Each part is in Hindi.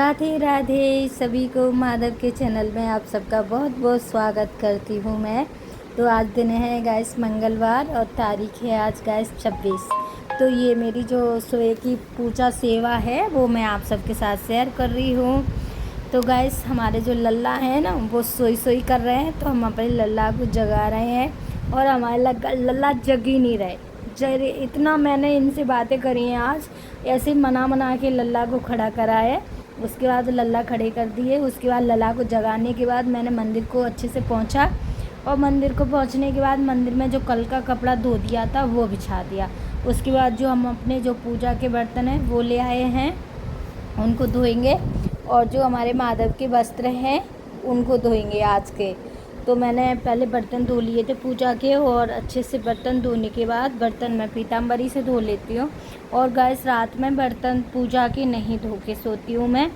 राधे राधे सभी को। माधव के चैनल में आप सबका बहुत बहुत स्वागत करती हूँ मैं। तो आज दिन है गाइस मंगलवार और तारीख है आज गाइस 26। तो ये मेरी जो सुबह की पूजा सेवा है वो मैं आप सबके साथ शेयर कर रही हूँ। तो गाइस हमारे जो लल्ला हैं ना वो सोई कर रहे हैं, तो हम अपने लल्ला को जगा रहे हैं और हमारे लल्ला जग ही नहीं रहे। जरे इतना मैंने इनसे बातें करी हैं आज, ऐसे मना के लल्ला को खड़ा करा है। उसके बाद लल्ला खड़े कर दिए। उसके बाद लल्ला को जगाने के बाद मैंने मंदिर को अच्छे से पहुंचा और मंदिर को पहुंचने के बाद मंदिर में जो कल का कपड़ा धो दिया था वो बिछा दिया। उसके बाद जो हम अपने जो पूजा के बर्तन हैं वो ले आए हैं, उनको धोएंगे और जो हमारे माधव के वस्त्र हैं उनको धोएंगे आज के। तो मैंने पहले बर्तन धो लिए थे पूजा के, और अच्छे से बर्तन धोने के बाद बर्तन मैं पीताम्बरी से धो लेती हूँ। और गैस रात में बर्तन पूजा के नहीं धो के सोती हूँ मैं,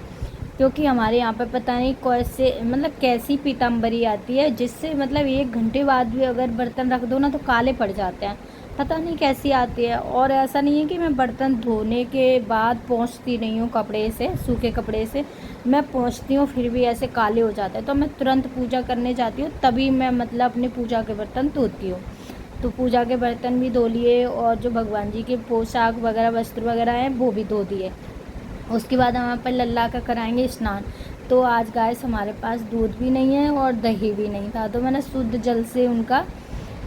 क्योंकि हमारे यहाँ पर पता नहीं कैसी पीताम्बरी आती है, जिससे 1 घंटे बाद भी अगर बर्तन रख दो ना तो काले पड़ जाते हैं। पता नहीं कैसी आती है। और ऐसा नहीं है कि मैं बर्तन धोने के बाद पोंछती नहीं हूँ कपड़े से, सूखे कपड़े से मैं पोंछती हूँ फिर भी ऐसे काले हो जाते हैं। तो मैं तुरंत पूजा करने जाती हूँ तभी मैं अपनी पूजा के बर्तन धोती हूँ। तो पूजा के बर्तन भी धो लिए और जो भगवान जी के पोशाक वगैरह वस्त्र वगैरह हैं वो भी धो दिए। उसके बाद हम पर लल्ला का कराएंगे स्नान। तो आज गाइस हमारे पास दूध भी नहीं है और दही भी नहीं था, तो मैंने शुद्ध जल से उनका,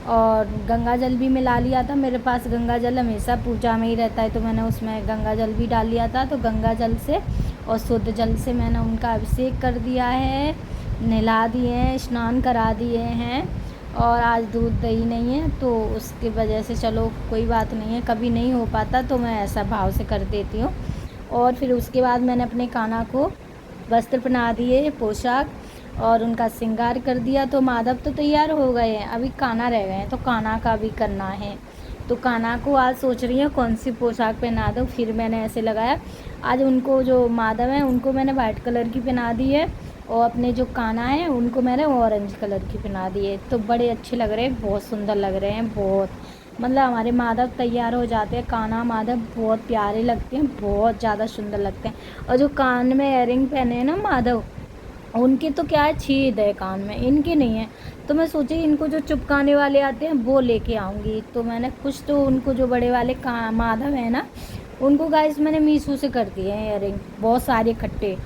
और गंगा जल भी मिला लिया था। मेरे पास गंगा जल हमेशा पूजा में ही रहता है, तो मैंने उसमें गंगा जल भी डाल लिया था। तो गंगा जल से और शुद्ध जल से मैंने उनका अभिषेक कर दिया है, नहला दिए हैं, स्नान करा दिए हैं। और आज दूध दही नहीं है तो उसकी वजह से चलो कोई बात नहीं है, कभी नहीं हो पाता तो मैं ऐसा भाव से कर देती हूँ। और फिर उसके बाद मैंने अपने कान्हा को वस्त्र पहना दिए, पोशाक, और उनका श्रृंगार कर दिया। तो माधव तो तैयार हो गए हैं, अभी कान्हा रह गए हैं, तो कान्हा का भी करना है। तो कान्हा को आज सोच रही हूँ कौन सी पोशाक पहना दूँ। फिर मैंने ऐसे लगाया, आज उनको जो माधव हैं उनको मैंने वाइट कलर की पहना दी है, और अपने जो कान्हा हैं उनको मैंने ऑरेंज कलर की पहना दी है। तो बड़े अच्छे लग रहे हैं, बहुत सुंदर लग रहे हैं, बहुत हमारे माधव तैयार हो जाते हैं। कान्हा माधव बहुत प्यारे लगते हैं, बहुत ज़्यादा सुंदर लगते हैं। और जो कान में इयरिंग पहने हैं ना माधव, उनके तो क्या है, छेद है कान में, इनके नहीं है। तो मैं सोची इनको जो चिपकाने वाले आते हैं वो लेके आऊँगी। तो मैंने कुछ तो उनको जो बड़े वाले माधव है ना उनको गाइस मैंने मीशो से कर दिए हैं इयरिंग, बहुत सारे इकट्ठे।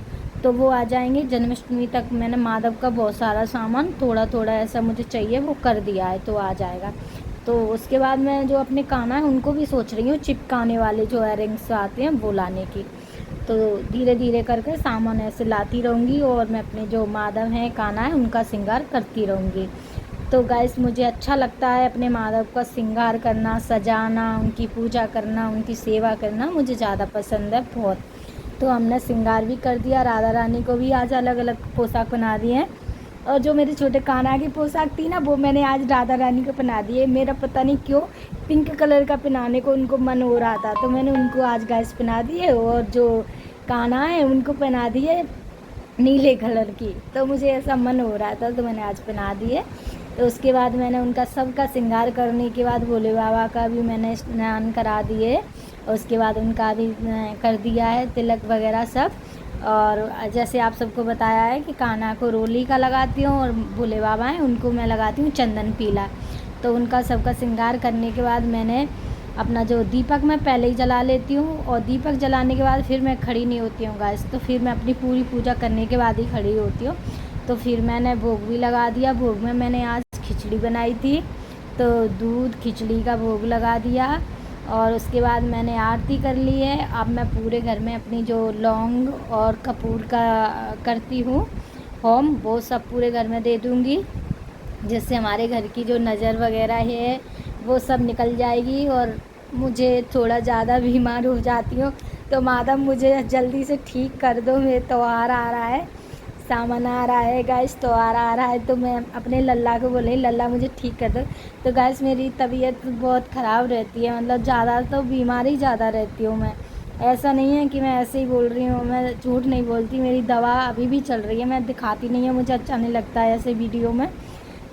तो वो आ जाएंगे जन्माष्टमी तक। मैंने माधव का बहुत सारा सामान थोड़ा थोड़ा ऐसा मुझे चाहिए वो कर दिया है, तो आ जाएगा। तो उसके बाद मैं जो अपने कान्हा है उनको भी सोच रही हूँ चिपकाने वाले जो इयरिंग्स आते हैं वो लाने की। तो धीरे धीरे करके सामान ऐसे लाती रहूँगी और मैं अपने जो माधव हैं कान्हा है उनका श्रृंगार करती रहूँगी। तो गाइस मुझे अच्छा लगता है अपने माधव का श्रृंगार करना, सजाना, उनकी पूजा करना, उनकी सेवा करना मुझे ज़्यादा पसंद है बहुत। तो हमने श्रृंगार भी कर दिया, राधा रानी को भी आज अलग अलग पोशाक बना दिए हैं। और जो मेरे छोटे कान्हा की पोशाक थी ना वो मैंने आज राधा रानी को पहना दी है। मेरा पता नहीं क्यों पिंक कलर का पहनाने को उनको मन हो रहा था, तो मैंने उनको आज गाइस पहना दी है। और जो कान्हा है उनको पहना दी है नीले कलर की, तो मुझे ऐसा मन हो रहा था तो मैंने आज पहना दी है। तो उसके बाद मैंने उनका सबका श्रृंगार करने के बाद भोले बाबा का भी मैंने स्नान करा दिए, और उसके बाद उनका भी कर दिया है तिलक वगैरह सब। और जैसे आप सबको बताया है कि कान्हा को रोली का लगाती हूँ और भोले बाबा हैं उनको मैं लगाती हूँ चंदन पीला। तो उनका सबका श्रृंगार करने के बाद मैंने अपना जो दीपक मैं पहले ही जला लेती हूँ, और दीपक जलाने के बाद फिर मैं खड़ी नहीं होती हूँ गाइस। तो फिर मैं अपनी पूरी पूजा करने के बाद ही खड़ी होती हूँ। तो फिर मैंने भोग भी लगा दिया। भोग में मैंने आज खिचड़ी बनाई थी, तो दूध खिचड़ी का भोग लगा दिया। और उसके बाद मैंने आरती कर ली है। अब मैं पूरे घर में अपनी जो लौंग और कपूर का करती हूँ होम, वो सब पूरे घर में दे दूँगी, जिससे हमारे घर की जो नज़र वगैरह है वो सब निकल जाएगी। और मुझे थोड़ा ज़्यादा बीमार हो जाती हूँ, तो माधव मुझे जल्दी से ठीक कर दो, मेरे त्योहार आ रहा है, सामान आ रहा है गाइस, त्योहार आ रहा है। तो मैं अपने लल्ला को बोले लल्ला मुझे ठीक कर दो। तो गाइस मेरी तबीयत बहुत ख़राब रहती है, ज़्यादा तो बीमारी ज़्यादा रहती हूँ मैं। ऐसा नहीं है कि मैं ऐसे ही बोल रही हूँ, मैं झूठ नहीं बोलती, मेरी दवा अभी भी चल रही है, मैं दिखाती नहीं हूँ, मुझे अच्छा नहीं लगता है ऐसे वीडियो में।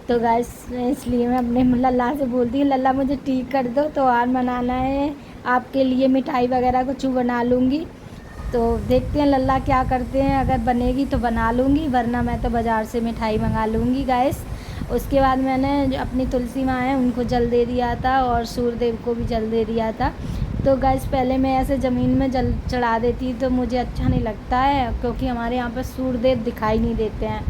तो गाइस इसलिए मैं अपने लल्ला से बोलती हूँ लल्ला मुझे ठीक कर दो, त्योहार मनाना है, आपके लिए मिठाई वगैरह कुछ बना लूँगी। तो देखते हैं लल्ला क्या करते हैं, अगर बनेगी तो बना लूँगी, वरना मैं तो बाज़ार से मिठाई मंगा लूँगी गाइस। उसके बाद मैंने जो अपनी तुलसी माँ हैं उनको जल दे दिया था और सूर्यदेव को भी जल दे दिया था। तो गाइस पहले मैं ऐसे ज़मीन में जल चढ़ा देती तो मुझे अच्छा नहीं लगता है, क्योंकि हमारे यहाँ पर सूर्यदेव दिखाई नहीं देते हैं।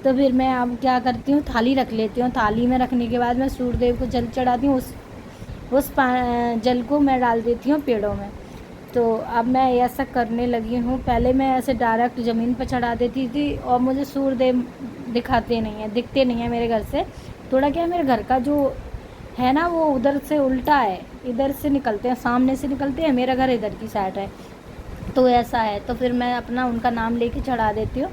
तो फिर मैं अब क्या करती हूँ, थाली रख लेती हूँ। थाली में रखने के बाद मैं सूर्यदेव को जल चढ़ाती हूँ, उस जल को मैं डाल देती हूँ पेड़ों में। तो अब मैं ऐसा करने लगी हूँ। पहले मैं ऐसे डायरेक्ट ज़मीन पर चढ़ा देती थी और मुझे सूर्यदेव दिखते नहीं हैं मेरे घर से। थोड़ा क्या है, मेरे घर का जो है ना वो उधर से उल्टा है, इधर से निकलते हैं, सामने से निकलते हैं, मेरा घर इधर की साइड है, तो ऐसा है। तो फिर मैं अपना उनका नाम लेके चढ़ा देती हूँ।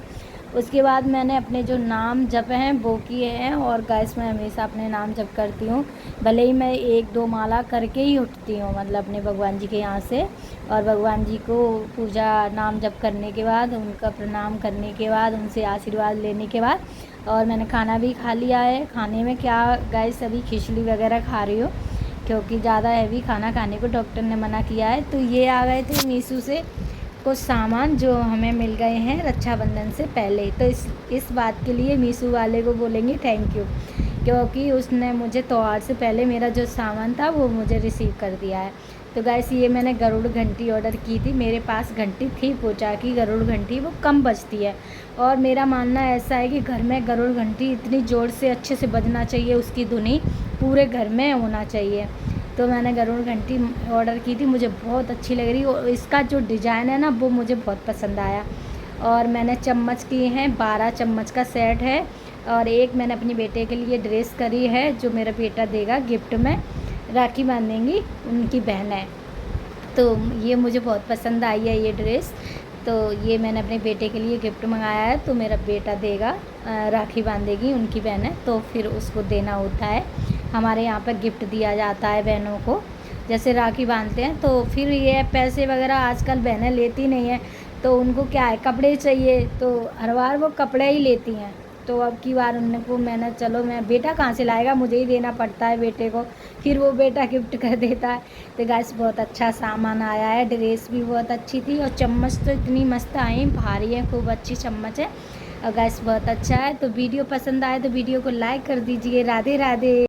उसके बाद मैंने अपने जो नाम जप हैं वो किए हैं, और गाइस मैं हमेशा अपने नाम जप करती हूँ, भले ही मैं 1-2 माला करके ही उठती हूँ, मतलब अपने भगवान जी के यहाँ से। और भगवान जी को पूजा नाम जप करने के बाद, उनका प्रणाम करने के बाद, उनसे आशीर्वाद लेने के बाद, और मैंने खाना भी खा लिया है। खाने में क्या गाइस, अभी खिचड़ी वगैरह खा रही हूँ, क्योंकि ज़्यादा हैवी खाना खाने को डॉक्टर ने मना किया है। तो ये आ गए थे मीशो से कुछ सामान जो हमें मिल गए हैं रक्षाबंधन से पहले। तो इस बात के लिए मीशो वाले को बोलेंगे थैंक यू, क्योंकि उसने मुझे त्योहार से पहले मेरा जो सामान था वो मुझे रिसीव कर दिया है। तो गाइस ये मैंने गरुड़ घंटी ऑर्डर की थी। मेरे पास घंटी थी पोचा की गरुड़ घंटी, वो कम बजती है, और मेरा मानना ऐसा है कि घर में गरुड़ घंटी इतनी ज़ोर से अच्छे से बजना चाहिए, उसकी धुनी पूरे घर में होना चाहिए। तो मैंने गरुड़ घंटी ऑर्डर की थी, मुझे बहुत अच्छी लग रही, और इसका जो डिज़ाइन है ना वो मुझे बहुत पसंद आया। और मैंने चम्मच किए हैं, 12 चम्मच का सेट है, और एक मैंने अपने बेटे के लिए ड्रेस करी है जो मेरा बेटा देगा गिफ्ट में, राखी बांधेंगी उनकी बहन है। तो ये मुझे बहुत पसंद आई है ये ड्रेस। तो ये मैंने अपने बेटे के लिए गिफ्ट मंगाया है, तो मेरा बेटा देगा, राखी बांधेगी उनकी बहन है, तो फिर उसको देना होता है। हमारे यहाँ पर गिफ्ट दिया जाता है बहनों को, जैसे राखी बांधते हैं। तो फिर ये पैसे वगैरह आजकल बहनें लेती नहीं हैं, तो उनको क्या है, कपड़े चाहिए, तो हर बार वो कपड़े ही लेती हैं। तो अब की बार उनको मैंने, चलो मैं, बेटा कहाँ से लाएगा, मुझे ही देना पड़ता है बेटे को, फिर वो बेटा गिफ्ट कर देता है। तो गाइस बहुत अच्छा सामान आया है, ड्रेस भी बहुत अच्छी थी, और चम्मच तो इतनी मस्त आई, भारी है, खूब अच्छी चम्मच है, और गाइस बहुत अच्छा है। तो वीडियो पसंद आए तो वीडियो को लाइक कर दीजिए। राधे राधे।